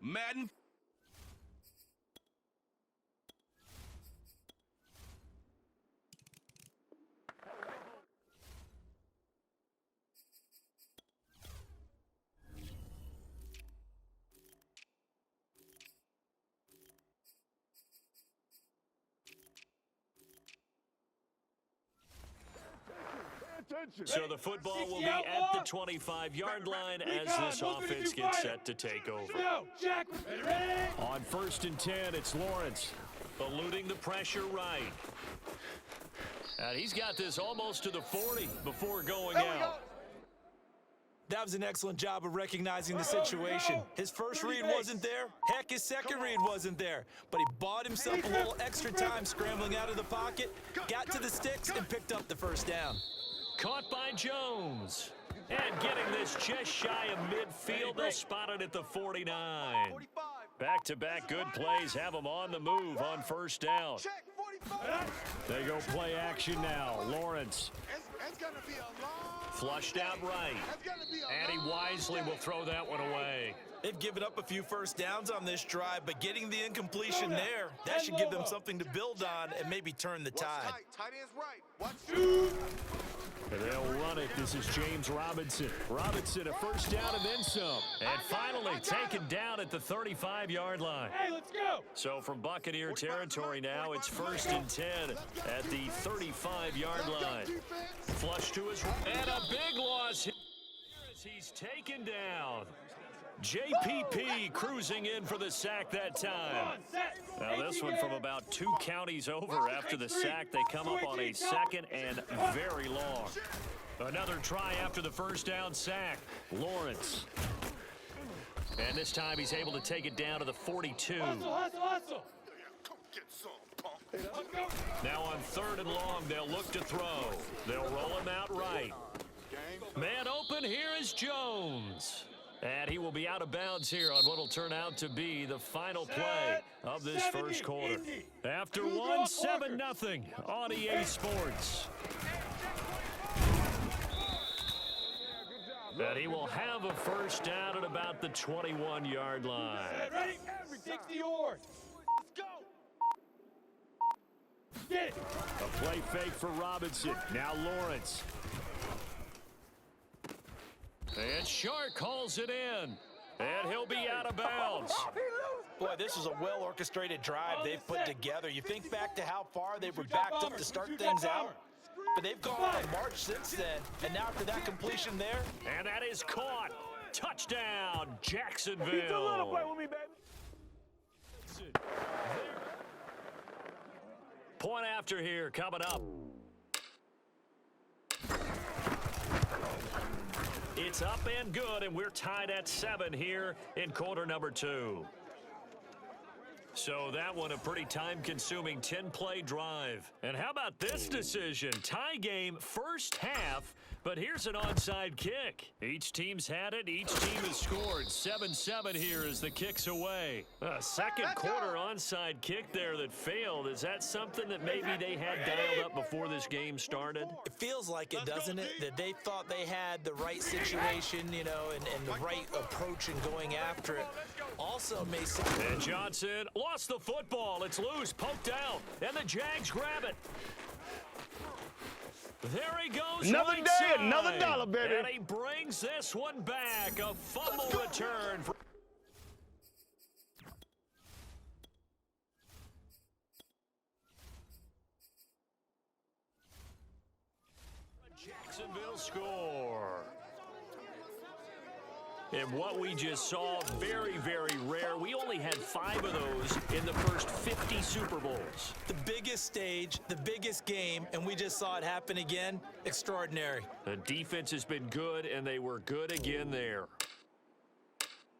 Madden. So the football will be at the 25-yard line as this offense gets set to take over. On 1st and 10, it's Lawrence, eluding the pressure right. And he's got this almost to the 40 before going out. That was an excellent job of recognizing the situation. His first read wasn't there. Heck, his second read wasn't there. But he bought himself a little extra time scrambling out of the pocket, got to the sticks, and picked up the first down. Caught by Jones. And getting this just shy of midfield, they'll spot it at the 49. Back-to-back good plays have them on the move on 1st down. They go play action now. Lawrence. Flushed out right. And he wisely will throw that one away. They've given up a few first downs on this drive, but getting the incompletion there, that should give them something to build on and maybe turn the tide. Tight end's right. Watch. And they'll run it. This is James Robinson. Robinson, a first down and then some. And finally taken down at the 35-yard line. Hey, let's go. So from Buccaneer territory now, it's 1st and 10 at the 35-yard line. Flush to his right. And a big loss here as he's taken down. JPP cruising in for the sack that time. Now this one from about 2 counties over after the sack. They come up on a 2nd and very long. Another try after the first down sack. Lawrence. And this time he's able to take it down to the 42. Hustle. Now on 3rd and long, they'll look to throw. They'll roll him out right. Man open, here is Jones. And he will be out of bounds here on what will turn out to be the final play of this first quarter. After 7-0 on EA Sports. And he will have a first down at about the 21-yard line. Ready? 60 yours. Let's go. Get it. A play fake for Robinson. Now Lawrence. And Shark calls it in. And he'll be out of bounds. Boy, this was a well-orchestrated drive they've put together. You think back to how far they were backed up to start things out, but they've gone on a march since then. And now after that completion there. And that is caught. Touchdown, Keep the little Jacksonville. boy with me, baby. Point after here coming up. It's up and good, and we're tied at 7 here in quarter number 2. So that one a pretty time-consuming 10-play drive. And how about this decision? Tie game first half, but here's an onside kick. Each team's had it. Each team has scored. 7-7 here as the kick's away. A second quarter onside kick there that failed. Is that something that maybe they had dialed up before this game started? It feels like it, doesn't it? That they thought they had the right situation, you know, and the right approach in going after it. Also, Mason. And Johnson lost the football. It's loose, poked out, and the Jags grab it. There he goes. Another right day, side. another dollar, baby. And he brings this one back. A fumble return. Jacksonville score. And what we just saw, very, very rare. We only had 5 of those in the first 50 Super Bowls. The biggest stage, the biggest game, and we just saw it happen again. Extraordinary. The defense has been good, and they were good again there.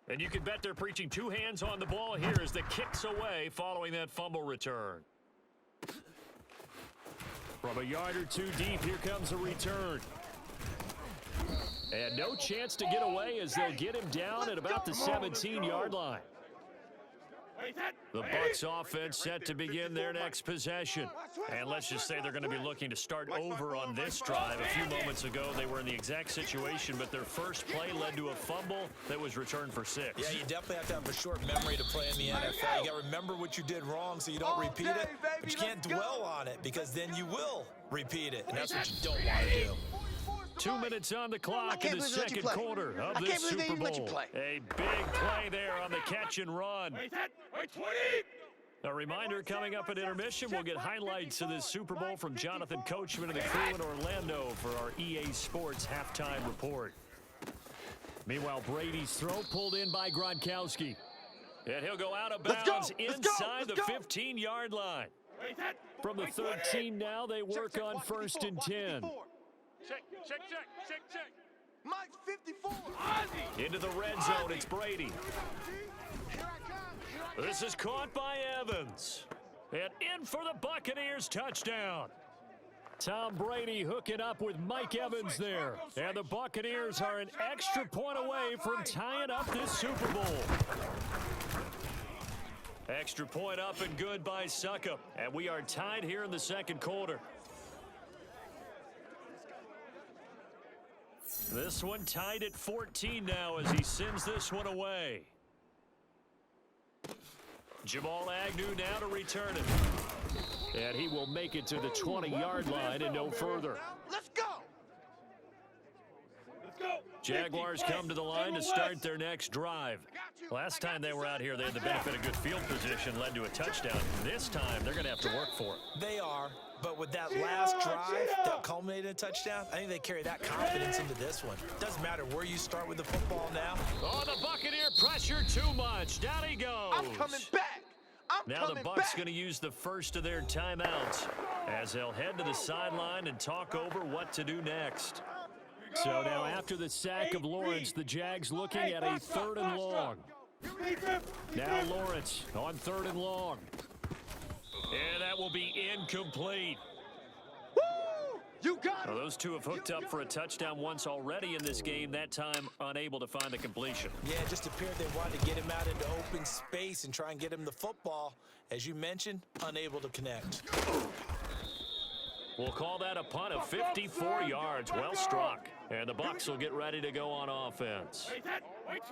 And you can bet they're preaching 2 hands on the ball here as the kick's away following that fumble return. From a yard or 2 deep, here comes a return. And no chance to get away as they'll get him down at about the 17-yard line. The Bucs offense set to begin their next possession. And let's just say they're going to be looking to start over on this drive. A few moments ago, they were in the exact situation, but their first play led to a fumble that was returned for 6. Yeah, you definitely have to have a short memory to play in the NFL. You got to remember what you did wrong so you don't repeat it, but you can't dwell on it because then you will repeat it, and that's what you don't want to do. 2 minutes on the clock in the second quarter of this Super Bowl. A big play there on the catch and run. A reminder, coming up at intermission, we'll get highlights of this Super Bowl from Jonathan Coachman and the crew in Orlando for our EA Sports halftime report. Meanwhile, Brady's throw pulled in by Gronkowski. And he'll go out of bounds inside the 15-yard line. From the 13 now, they work on 1st and 10. Check. Mike's 54. Into the red zone, it's Brady. This is caught by Evans. And in for the Buccaneers touchdown. Tom Brady hooking up with Mike Evans there. And the Buccaneers are an extra point away from tying up this Super Bowl. Extra point up and good by Succop. And we are tied here in the second quarter. This one tied at 14 now as he sends this one away. Jamal Agnew now to return it. And he will make it to the 20-yard line and no further. Let's go. Jaguars come to the line to start their next drive. Last time they were out here, they had the benefit of good field position, led to a touchdown. This time, they're going to have to work for it. They are, but with that last drive that culminated in a touchdown, I think they carry that confidence into this one. Doesn't matter where you start with the football now. Oh, the Buccaneer pressure too much. Down he goes. I'm coming back. Now the Bucs going to use the first of their timeouts as they'll head to the sideline and talk over what to do next. So now after the sack of Lawrence, the Jags looking at a 3rd and long. Now Lawrence on 3rd and long. And that will be incomplete. Woo! You got Well, it. those two have hooked up for a touchdown once already in this game, that time unable to find the completion. Yeah, it just appeared they wanted to get him out into open space and try and get him the football. As you mentioned, unable to connect. We'll call that a punt of 54 yards. Well struck. And the Bucs will get ready to go on offense.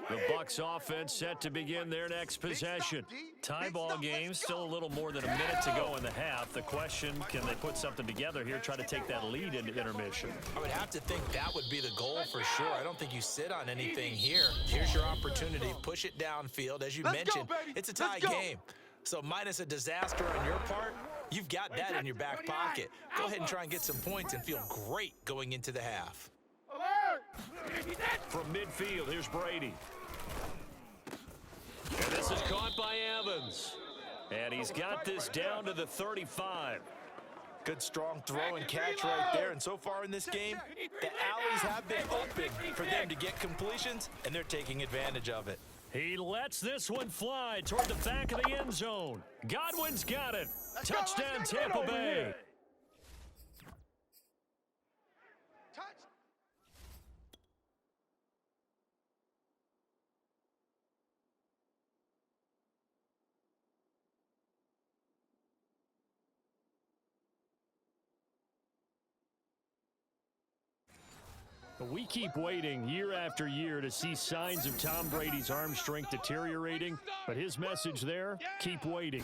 The Bucs offense set to begin their next possession. Tie ball game, still a little more than a minute to go in the half. The question, can they put something together here, try to take that lead into intermission? I would have to think that would be the goal for sure. I don't think you sit on anything here. Here's your opportunity. Push it downfield. As you mentioned, it's a tie game. So minus a disaster on your part, you've got that in your back pocket. Go ahead and try and get some points and feel great going into the half. From midfield, here's Brady. And this is caught by Evans. And he's got this down to the 35. Good strong throw and catch right there. And so far in this game, the alleys have been open for them to get completions, and they're taking advantage of it. He lets this one fly toward the back of the end zone. Godwin's got it. Touchdown, Tampa Bay. We keep waiting year after year to see signs of Tom Brady's arm strength deteriorating, but his message there, keep waiting.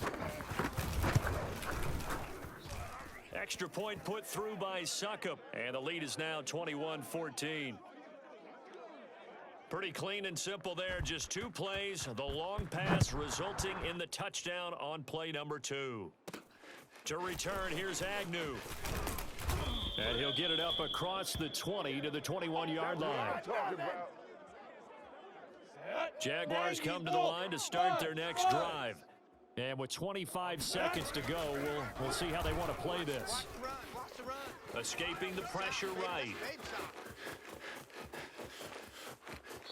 Extra point put through by Succop, and the lead is now 21-14. Pretty clean and simple there, just 2 plays, the long pass resulting in the touchdown on play number 2. To return, here's Agnew. And he'll get it up across the 20 to the 21-yard line. Jaguars come to the line to start their next drive. And with 25 seconds to go, we'll see how they want to play this. Escaping the pressure right.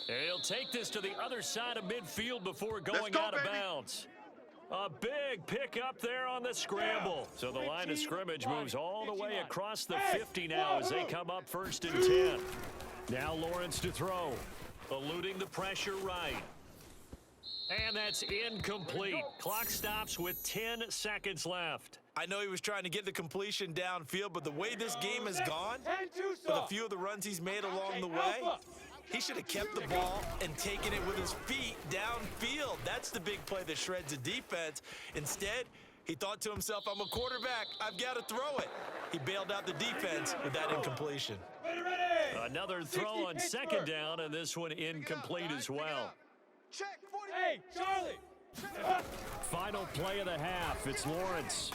And he'll take this to the other side of midfield before going out of bounds. A big pickup there on the scramble. So the line of scrimmage moves all the way across the 50 now as they come up 1st and 10. Now Lawrence to throw. Eluding the pressure right. And that's incomplete. Clock stops with 10 seconds left. I know he was trying to get the completion downfield, but the way this game has gone, And too with a soft. few of the runs he's made along the way, he should have kept the ball and taken it with his feet downfield. That's the big play that shreds the defense. Instead, he thought to himself, I'm a quarterback. I've got to throw it. He bailed out the defense with that incompletion. Ready. Another throw on second down, and this one incomplete as well. Check 40. Hey, Charlie. Final play of the half. It's Lawrence.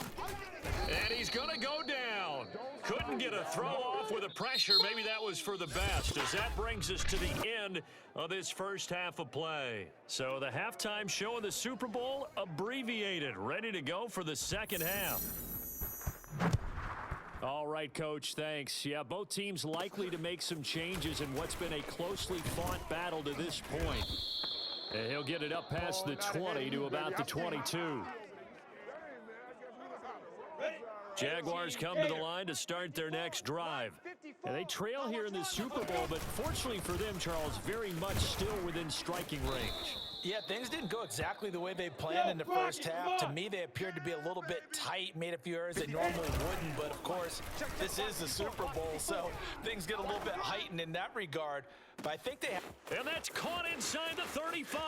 And he's going to go down. Couldn't get a throw off with the pressure. Maybe that was for the best, as that brings us to the end of this first half of play. So the halftime show in the Super Bowl abbreviated, ready to go for the second half. All right, Coach, thanks. Yeah, both teams likely to make some changes in what's been a closely fought battle to this point. And he'll get it up past the 20 to about the 22. Jaguars come to the line to start their next drive. And they trail here in the Super Bowl, but fortunately for them, Charles, very much still within striking range. Yeah, things didn't go exactly the way they planned in the first half. To me, they appeared to be a little bit tight, made a few errors they normally wouldn't. But, of course, this is the Super Bowl, so things get a little bit heightened in that regard. But I think they have... And that's caught inside the 35.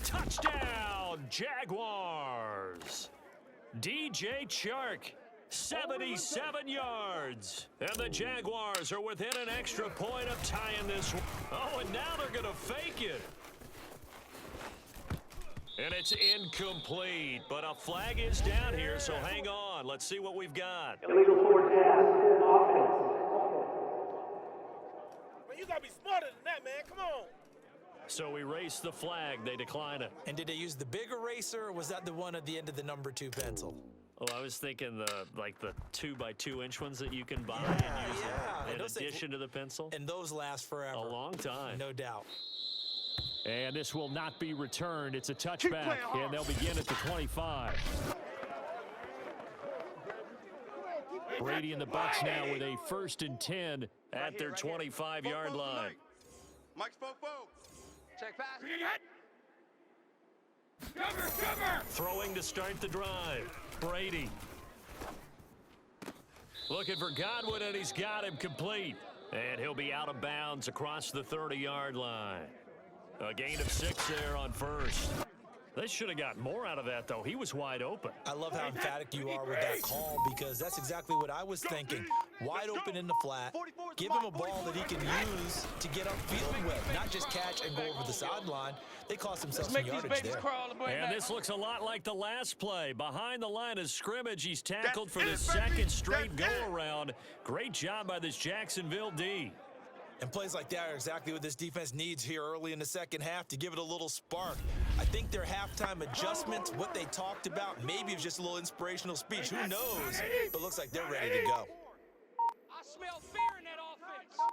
Touchdown, Jaguars. DJ Chark, 77 yards. And the Jaguars are within an extra point of tying this one. Oh, and now they're going to fake it. And it's incomplete, but a flag is down here, so hang on. Let's see what we've got. Illegal forward pass, offense. Man, you gotta be smarter than that, man. Come on. So we race the flag. They decline it. And did they use the big eraser, or was that the one at the end of the number 2 pencil? Oh, I was thinking the 2x2 inch ones that you can buy Yeah, and use yeah. in Those things- addition to the pencil. And those last forever. A long time. No doubt. And this will not be returned. It's a playing touchback, hard. and they'll begin at the 25. Brady and the Bucs now with a 1st and 10 at their 25-yard line. Mike spoke. Check pass. Cover. Throwing to start the drive. Brady. Looking for Godwin, and he's got him complete. And he'll be out of bounds across the 30-yard line. A gain of 6 there on first. They should have got more out of that, though. He was wide open. I love how emphatic you are with that call, because that's exactly what I was thinking. Wide open in the flat. Give him a ball that he can use to get upfield with, not just catch and go over the sideline. They cost themselves some Make these yardage babies there. crawl. And this looks a lot like the last play. Behind the line of scrimmage, he's tackled for the second straight go-around. Great job by this Jacksonville D. And plays like that are exactly what this defense needs here early in the second half to give it a little spark. I think their halftime adjustments, what they talked about, maybe it was just a little inspirational speech. Who knows? But looks like they're ready to go. I smell fear in that offense. I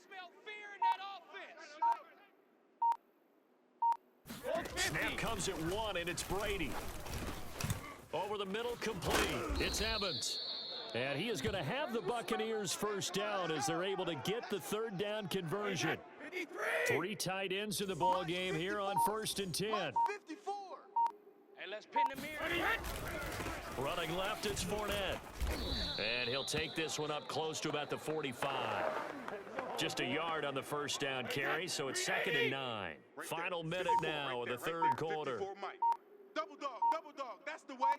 smell fear in that offense. Snap comes at 1, and it's Brady. Over the middle, complete. It's Evans. And he is going to have the Buccaneers first down as they're able to get the 3rd down conversion. 3 tight ends in the ball game here on 1st and 10. 54. Hey, let's pin the mirror. Running left, it's Fournette. And he'll take this one up close to about the 45. Just a yard on the first down carry, so it's 2nd and 9. Final minute now of the 3rd quarter. 54, Mike. Double dog. That's the way.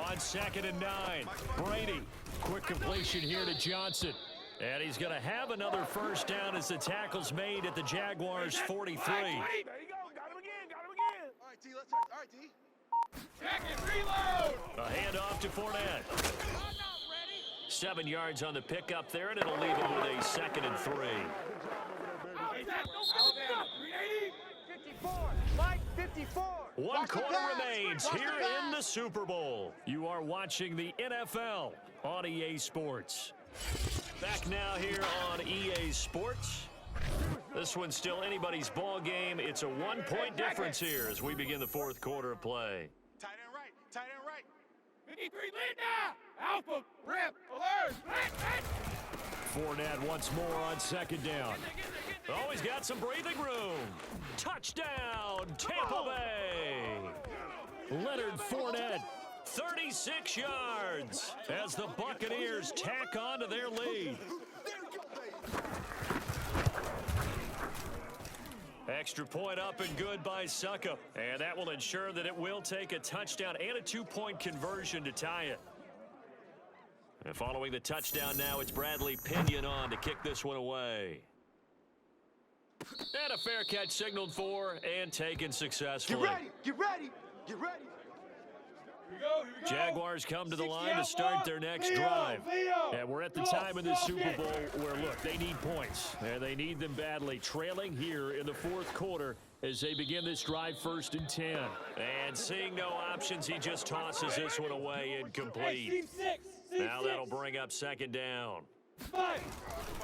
On 2nd and 9, Brady. Quick completion here to Johnson. And he's going to have another first down as the tackle's made at the Jaguars' 43. There you go. Got him again. All right, T. Let's try. All right, T. Check it. Reload. A handoff to Fournette. I'm not ready. 7 yards on the pickup there, and it'll leave him with a 2nd and 3. 54. Mike, 54. 1 quarter remains here in the Super Bowl. You are watching the NFL on EA Sports. Back now here on EA Sports. This one's still anybody's ball game. It's a 1-point difference here as we begin the 4th quarter of play. Tight end right. 53, Linda. Alpha, rip, alert. Fournette once more on 2nd down. Get Oh, he's got some breathing room. Touchdown, Tampa Bay. Leonard Fournette, 36 yards as the Buccaneers tack on to their lead. Extra point up and good by Succop. And that will ensure that it will take a touchdown and a 2-point conversion to tie it. And following the touchdown now, it's Bradley Pinion on to kick this one away. And a fair catch signaled for and taken successfully. Get ready, get ready, get ready. Here we go, here we go. Jaguars come to the line to start their next drive. And we're at the time in the Super Bowl where, look, they need points. And they need them badly, trailing here in the fourth quarter as they begin this drive 1st and 10. And seeing no options, he just tosses this one away incomplete. Team six. Now that'll bring up 2nd down. 5.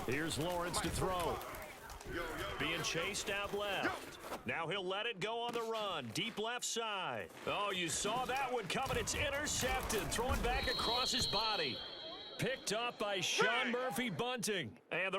Here's Lawrence to throw. Being chased out left. Now he'll let it go on the run. Deep left side. Oh, you saw that one coming. It's intercepted. Thrown back across his body. Picked up by Sean Murphy Bunting. And the